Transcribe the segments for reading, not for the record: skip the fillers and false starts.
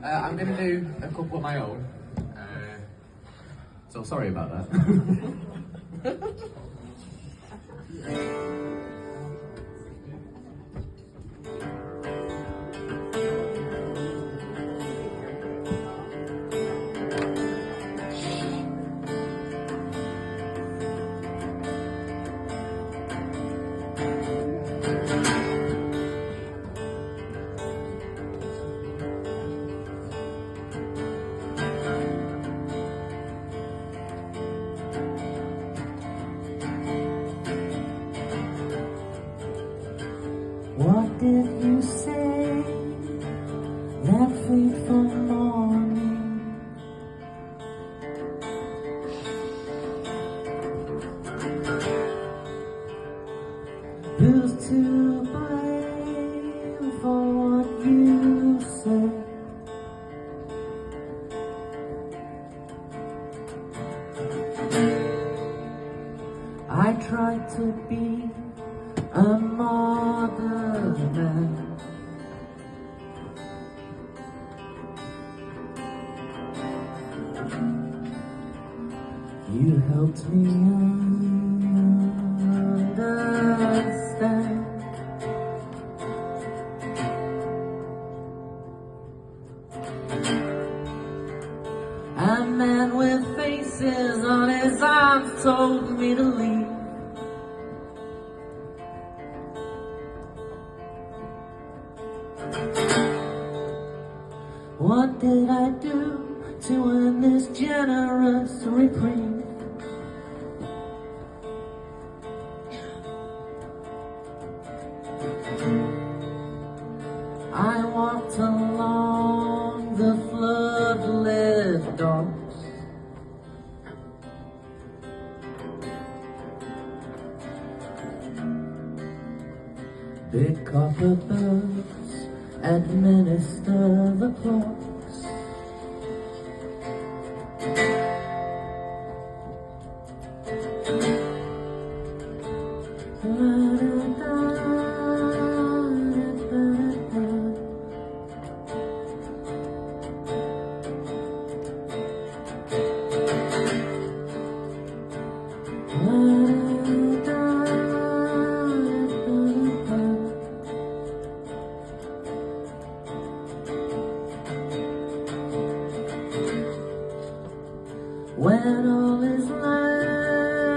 I'm going to do a couple of my own. So sorry about that. What did you say that fateful morning? Who's to blame for what you said? I tried to be a modern man. You helped me understand. A man with faces on his arms told me to leave. What did I do to earn this generous reprieve? I walked along the flood-lit docks, big copper birds administer the clocks. When all is left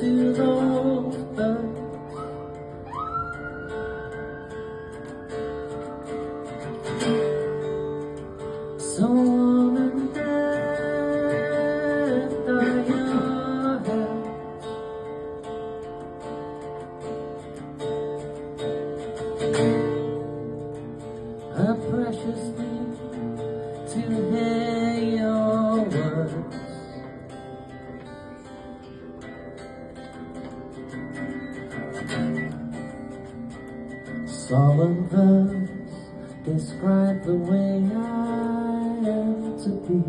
to those birds, so warm and dead are your hands. A precious thing to hear your words. Solemn verse describe the way I am to be.